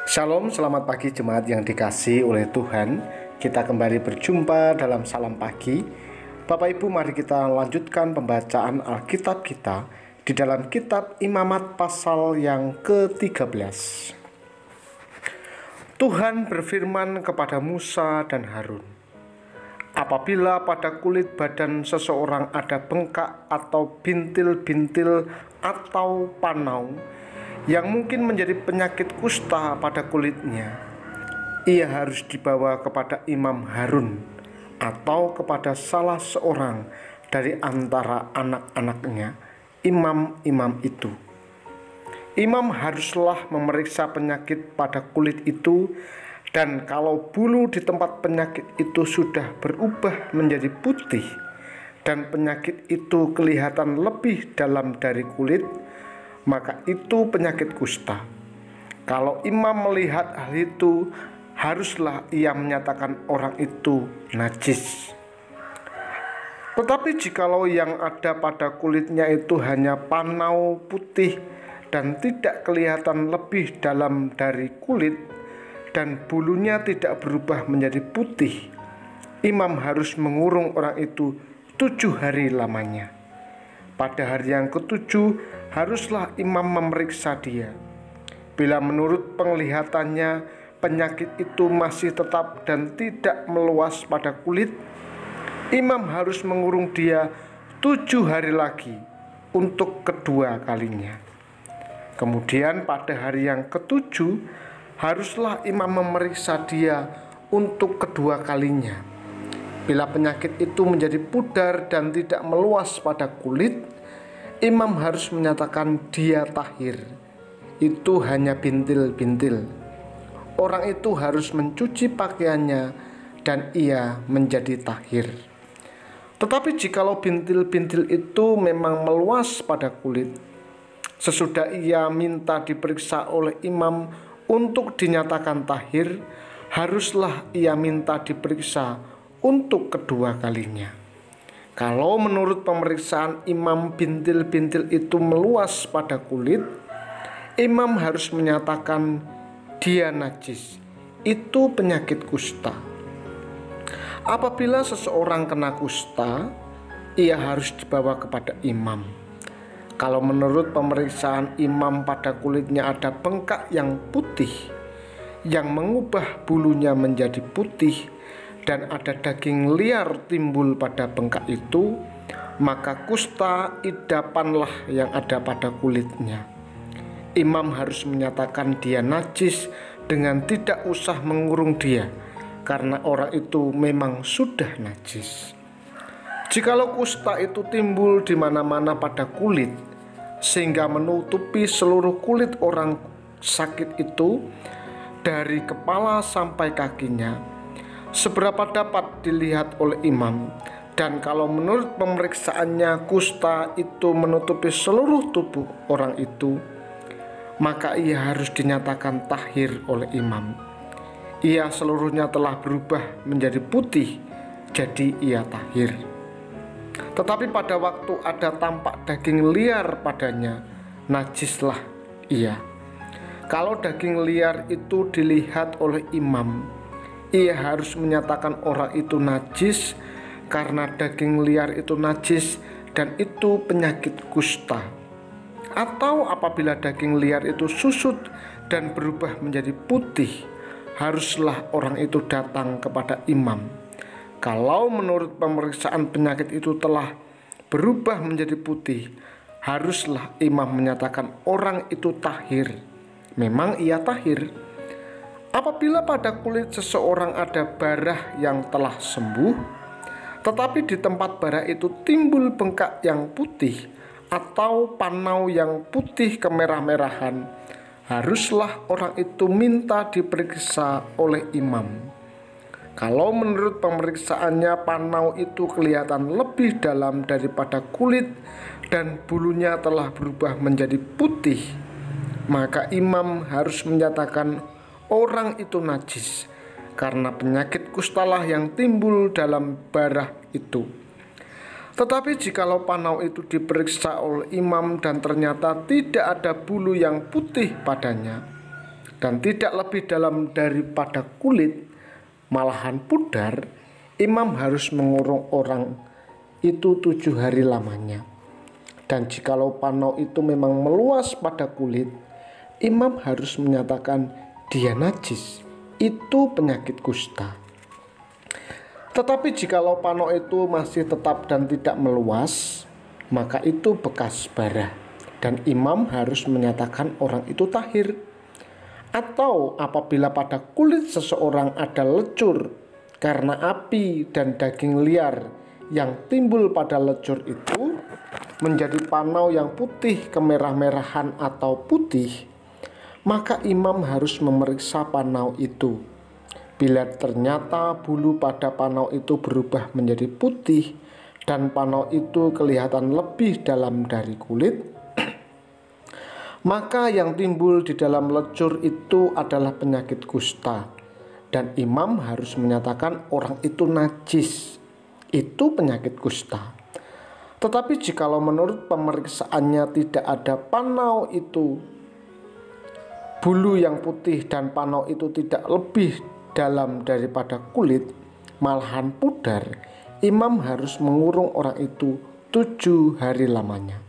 Shalom, selamat pagi jemaat yang dikasihi oleh Tuhan. Kita kembali berjumpa dalam Salam Pagi. Bapak Ibu, mari kita lanjutkan pembacaan Alkitab kita di dalam kitab Imamat pasal yang ke-13. Tuhan berfirman kepada Musa dan Harun, apabila pada kulit badan seseorang ada bengkak atau bintil-bintil atau panau yang mungkin menjadi penyakit kusta pada kulitnya, ia harus dibawa kepada Imam Harun atau kepada salah seorang dari antara anak-anaknya, imam-imam itu. Imam haruslah memeriksa penyakit pada kulit itu, dan kalau bulu di tempat penyakit itu sudah berubah menjadi putih dan penyakit itu kelihatan lebih dalam dari kulit, maka itu penyakit kusta. Kalau imam melihat hal itu, haruslah ia menyatakan orang itu najis. Tetapi jikalau yang ada pada kulitnya itu hanya panau putih dan tidak kelihatan lebih dalam dari kulit, dan bulunya tidak berubah menjadi putih, imam harus mengurung orang itu 7 hari lamanya. Pada hari yang ke-7 haruslah imam memeriksa dia. Bila menurut penglihatannya penyakit itu masih tetap dan tidak meluas pada kulit, imam harus mengurung dia 7 hari lagi untuk kedua kalinya. Kemudian pada hari yang ke-7 haruslah imam memeriksa dia untuk kedua kalinya. Bila penyakit itu menjadi pudar dan tidak meluas pada kulit, imam harus menyatakan dia tahir. Itu hanya bintil-bintil. Orang itu harus mencuci pakaiannya dan ia menjadi tahir. Tetapi jikalau bintil-bintil itu memang meluas pada kulit, sesudah ia minta diperiksa oleh imam untuk dinyatakan tahir, haruslah ia minta diperiksa untuk kedua kalinya. Kalau menurut pemeriksaan imam bintil-bintil itu meluas pada kulit, imam harus menyatakan dia najis. Itu penyakit kusta. Apabila seseorang kena kusta, ia harus dibawa kepada imam. Kalau menurut pemeriksaan imam pada kulitnya ada bengkak yang putih, yang mengubah bulunya menjadi putih, dan ada daging liar timbul pada bengkak itu, maka kusta idapanlah yang ada pada kulitnya. Imam harus menyatakan dia najis dengan tidak usah mengurung dia, karena orang itu memang sudah najis. Jikalau kusta itu timbul di mana-mana pada kulit, sehingga menutupi seluruh kulit orang sakit itu dari kepala sampai kakinya, seberapa dapat dilihat oleh imam, dan kalau menurut pemeriksaannya kusta itu menutupi seluruh tubuh orang itu, maka ia harus dinyatakan tahir oleh imam. Ia seluruhnya telah berubah menjadi putih, jadi ia tahir. Tetapi pada waktu ada tampak daging liar padanya, najislah ia. Kalau daging liar itu dilihat oleh imam, ia harus menyatakan orang itu najis, karena daging liar itu najis dan itu penyakit kusta. Atau apabila daging liar itu susut dan berubah menjadi putih, haruslah orang itu datang kepada imam. Kalau menurut pemeriksaan penyakit itu telah berubah menjadi putih, haruslah imam menyatakan orang itu tahir. Memang ia tahir. Apabila pada kulit seseorang ada barah yang telah sembuh, tetapi di tempat barah itu timbul bengkak yang putih atau panau yang putih kemerah-merahan, haruslah orang itu minta diperiksa oleh imam. Kalau menurut pemeriksaannya panau itu kelihatan lebih dalam daripada kulit dan bulunya telah berubah menjadi putih, maka imam harus menyatakan orang itu najis, karena penyakit kustalah yang timbul dalam barah itu. Tetapi jikalau panau itu diperiksa oleh imam dan ternyata tidak ada bulu yang putih padanya, dan tidak lebih dalam daripada kulit, malahan pudar, imam harus mengurung orang itu 7 hari lamanya. Dan jikalau panau itu memang meluas pada kulit, imam harus menyatakan dia najis, itu penyakit kusta. Tetapi jikalau panau itu masih tetap dan tidak meluas, maka itu bekas bara, dan imam harus menyatakan orang itu tahir. Atau apabila pada kulit seseorang ada lecur karena api dan daging liar yang timbul pada lecur itu menjadi panau yang putih kemerah-merahan atau putih, maka imam harus memeriksa panau itu. Bila ternyata bulu pada panau itu berubah menjadi putih dan panau itu kelihatan lebih dalam dari kulit, maka yang timbul di dalam lecur itu adalah penyakit kusta, dan imam harus menyatakan orang itu najis, itu penyakit kusta. Tetapi jikalau menurut pemeriksaannya tidak ada panau itu bulu yang putih dan panau itu tidak lebih dalam daripada kulit, malahan pudar, imam harus mengurung orang itu 7 hari lamanya.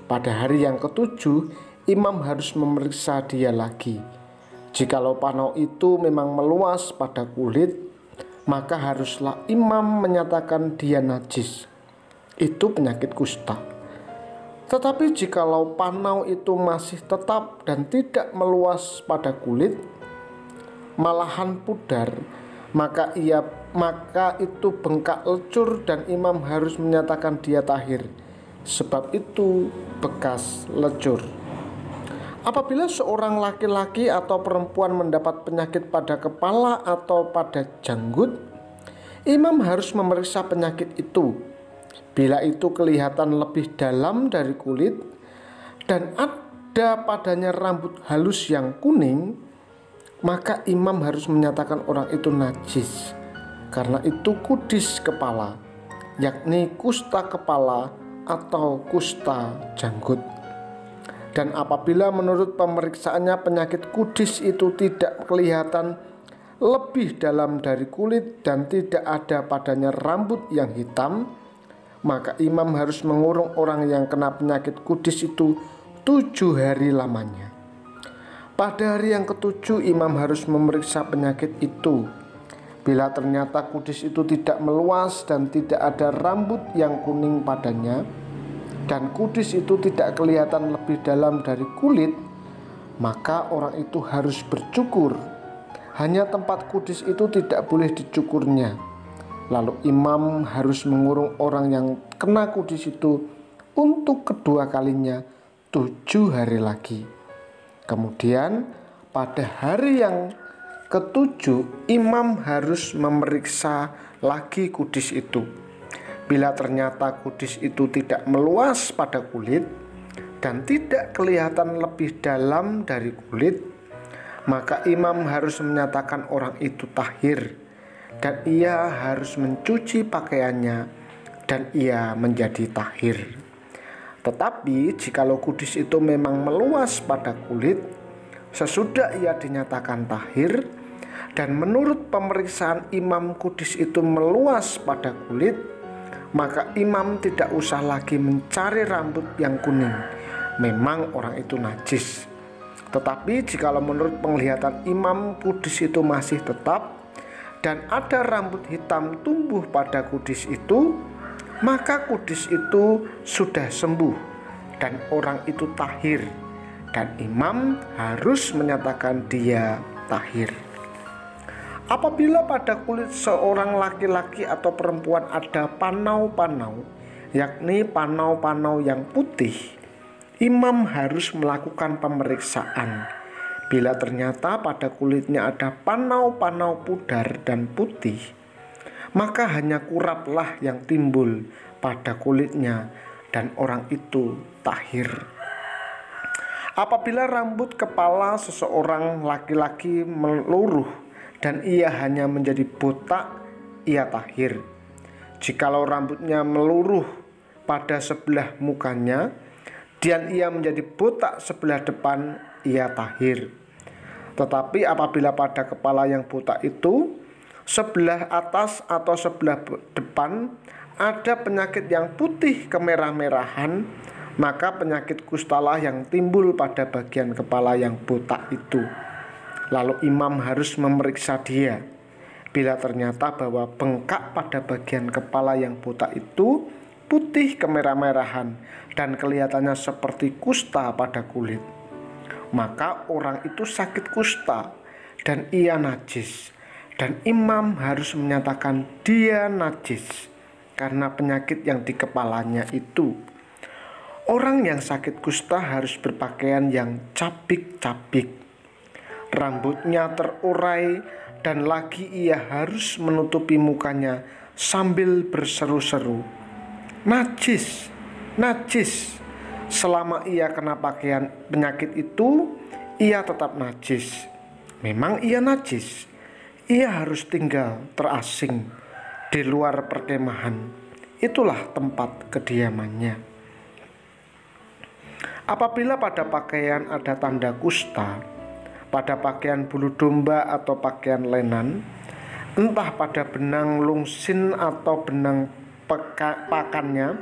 Pada hari yang ketujuh, imam harus memeriksa dia lagi. Jikalau panau itu memang meluas pada kulit, maka haruslah imam menyatakan dia najis, itu penyakit kusta. Tetapi jikalau panau itu masih tetap dan tidak meluas pada kulit, malahan pudar, maka itu bengkak lecur dan imam harus menyatakan dia tahir, sebab itu bekas lecur. Apabila seorang laki-laki atau perempuan mendapat penyakit pada kepala atau pada janggut, imam harus memeriksa penyakit itu. Bila itu kelihatan lebih dalam dari kulit dan ada padanya rambut halus yang kuning, maka imam harus menyatakan orang itu najis, karena itu kudis kepala, yakni kusta kepala atau kusta janggut. Dan apabila menurut pemeriksaannya penyakit kudis itu tidak kelihatan lebih dalam dari kulit dan tidak ada padanya rambut yang hitam, maka imam harus mengurung orang yang kena penyakit kudis itu 7 hari lamanya. Pada hari yang ketujuh, imam harus memeriksa penyakit itu. Bila ternyata kudis itu tidak meluas dan tidak ada rambut yang kuning padanya, dan kudis itu tidak kelihatan lebih dalam dari kulit, maka orang itu harus bercukur. Hanya tempat kudis itu tidak boleh dicukurnya. Lalu imam harus mengurung orang yang kena kudis itu untuk kedua kalinya 7 hari lagi. Kemudian pada hari yang ketujuh, imam harus memeriksa lagi kudis itu. Bila ternyata kudis itu tidak meluas pada kulit dan tidak kelihatan lebih dalam dari kulit, maka imam harus menyatakan orang itu tahir, dan ia harus mencuci pakaiannya dan ia menjadi tahir. Tetapi jikalau kudis itu memang meluas pada kulit sesudah ia dinyatakan tahir, dan menurut pemeriksaan imam kudis itu meluas pada kulit, maka imam tidak usah lagi mencari rambut yang kuning, memang orang itu najis. Tetapi jikalau menurut penglihatan imam kudis itu masih tetap dan ada rambut hitam tumbuh pada kudis itu, maka kudis itu sudah sembuh dan orang itu tahir, dan imam harus menyatakan dia tahir. Apabila pada kulit seorang laki-laki atau perempuan ada panau-panau, yakni panau-panau yang putih, imam harus melakukan pemeriksaan. Bila ternyata pada kulitnya ada panau-panau pudar dan putih, maka hanya kuraplah yang timbul pada kulitnya dan orang itu tahir. Apabila rambut kepala seseorang laki-laki meluruh dan ia hanya menjadi botak, ia tahir. Jikalau rambutnya meluruh pada sebelah mukanya dan ia menjadi botak sebelah depan, ia tahir. Tetapi apabila pada kepala yang buta itu, sebelah atas atau sebelah depan ada penyakit yang putih kemerah-merahan, maka penyakit kustalah yang timbul pada bagian kepala yang buta itu. Lalu imam harus memeriksa dia. Bila ternyata bahwa bengkak pada bagian kepala yang buta itu putih kemerah-merahan dan kelihatannya seperti kusta pada kulit, maka orang itu sakit kusta dan ia najis, dan imam harus menyatakan dia najis karena penyakit yang di kepalanya itu. Orang yang sakit kusta harus berpakaian yang cabik-cabik, rambutnya terurai, dan lagi ia harus menutupi mukanya sambil berseru-seru, najis, najis. Selama ia kena pakaian penyakit itu, ia tetap najis. Memang ia najis. Ia harus tinggal terasing di luar perkemahan. Itulah tempat kediamannya. Apabila pada pakaian ada tanda kusta, pada pakaian bulu domba atau pakaian lenan, entah pada benang lungsin atau benang pakannya,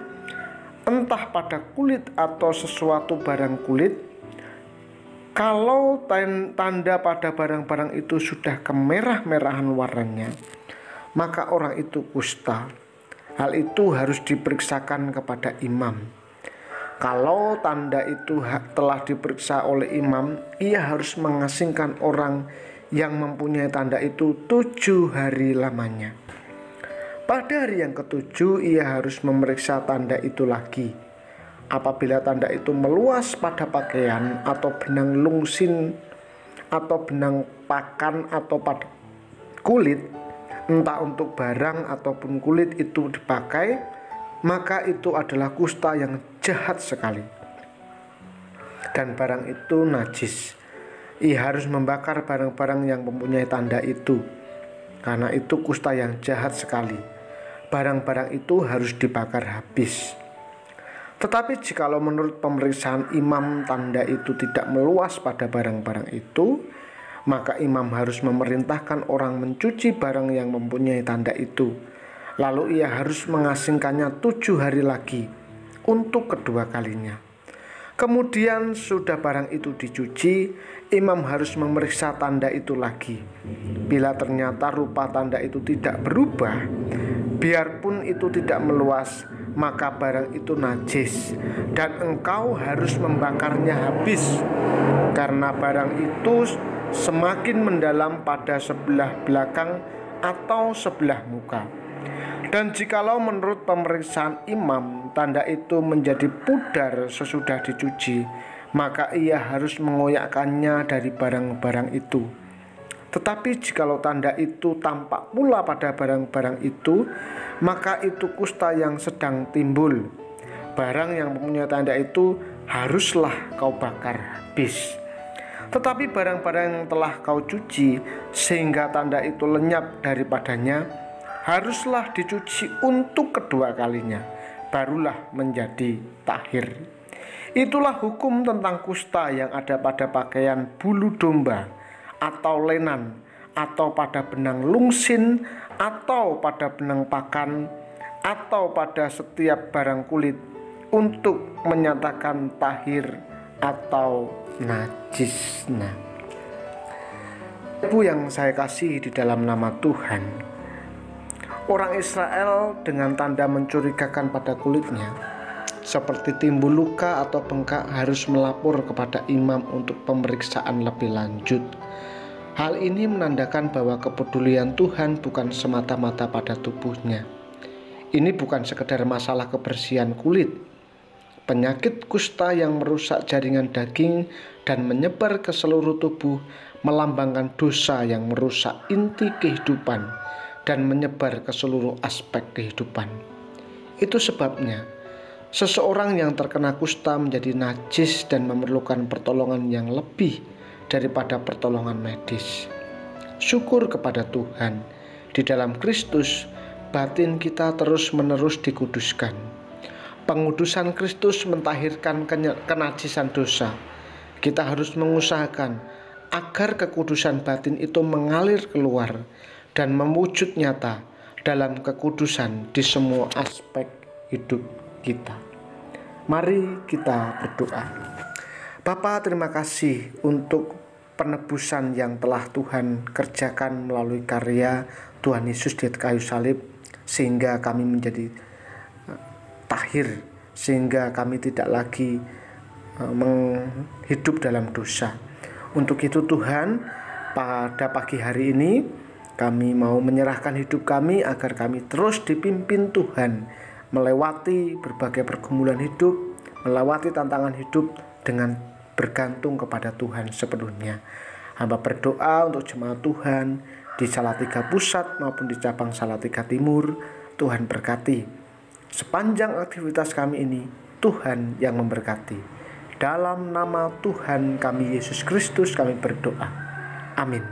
entah pada kulit atau sesuatu barang kulit, kalau tanda pada barang-barang itu sudah kemerah-merahan warnanya, maka orang itu kusta. Hal itu harus diperiksakan kepada imam. Kalau tanda itu telah diperiksa oleh imam, ia harus mengasingkan orang yang mempunyai tanda itu 7 hari lamanya. Pada hari yang ketujuh ia harus memeriksa tanda itu lagi. Apabila tanda itu meluas pada pakaian atau benang lungsin atau benang pakan atau pada kulit, entah untuk barang ataupun kulit itu dipakai, maka itu adalah kusta yang jahat sekali, dan barang itu najis. Ia harus membakar barang-barang yang mempunyai tanda itu, karena itu kusta yang jahat sekali. Barang-barang itu harus dibakar habis. Tetapi jikalau menurut pemeriksaan imam tanda itu tidak meluas pada barang-barang itu, maka imam harus memerintahkan orang mencuci barang yang mempunyai tanda itu. Lalu ia harus mengasingkannya 7 hari lagi untuk kedua kalinya. Kemudian sudah barang itu dicuci, imam harus memeriksa tanda itu lagi. Bila ternyata rupa tanda itu tidak berubah, biarpun itu tidak meluas, maka barang itu najis, dan engkau harus membakarnya habis, karena barang itu semakin mendalam pada sebelah belakang atau sebelah muka. Dan jikalau menurut pemeriksaan imam tanda itu menjadi pudar sesudah dicuci, maka ia harus mengoyakkannya dari barang-barang itu. Tetapi jikalau tanda itu tampak pula pada barang-barang itu, maka itu kusta yang sedang timbul. Barang yang mempunyai tanda itu haruslah kau bakar habis. Tetapi barang-barang yang telah kau cuci sehingga tanda itu lenyap daripadanya, haruslah dicuci untuk kedua kalinya, barulah menjadi tahir. Itulah hukum tentang kusta yang ada pada pakaian bulu domba atau lenan, atau pada benang lungsin, atau pada benang pakan, atau pada setiap barang kulit, untuk menyatakan tahir atau najis. Ibu yang saya kasih di dalam nama Tuhan, orang Israel dengan tanda mencurigakan pada kulitnya, seperti timbul luka atau bengkak, harus melapor kepada imam untuk pemeriksaan lebih lanjut. Hal ini menandakan bahwa kepedulian Tuhan bukan semata-mata pada tubuhnya. Ini bukan sekedar masalah kebersihan kulit. Penyakit kusta yang merusak jaringan daging dan menyebar ke seluruh tubuh melambangkan dosa yang merusak inti kehidupan dan menyebar ke seluruh aspek kehidupan. Itu sebabnya seseorang yang terkena kusta menjadi najis dan memerlukan pertolongan yang lebih daripada pertolongan medis. Syukur kepada Tuhan, di dalam Kristus batin kita terus-menerus dikuduskan. Pengudusan Kristus mentahirkan kenajisan dosa. Kita harus mengusahakan agar kekudusan batin itu mengalir keluar dan mewujud nyata dalam kekudusan di semua aspek hidup kita. Mari kita berdoa. Bapa, terima kasih untuk penebusan yang telah Tuhan kerjakan melalui karya Tuhan Yesus di kayu salib, sehingga kami menjadi tahir, sehingga kami tidak lagi hidup dalam dosa. Untuk itu Tuhan, pada pagi hari ini kami mau menyerahkan hidup kami agar kami terus dipimpin Tuhan melewati berbagai pergumulan hidup, melewati tantangan hidup dengan bergantung kepada Tuhan sepenuhnya. Hamba berdoa untuk jemaat Tuhan di Salatiga Pusat maupun di cabang Salatiga Timur. Tuhan berkati sepanjang aktivitas kami ini, Tuhan yang memberkati. Dalam nama Tuhan kami Yesus Kristus kami berdoa. Amin.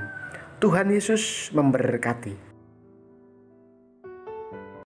Tuhan Yesus memberkati.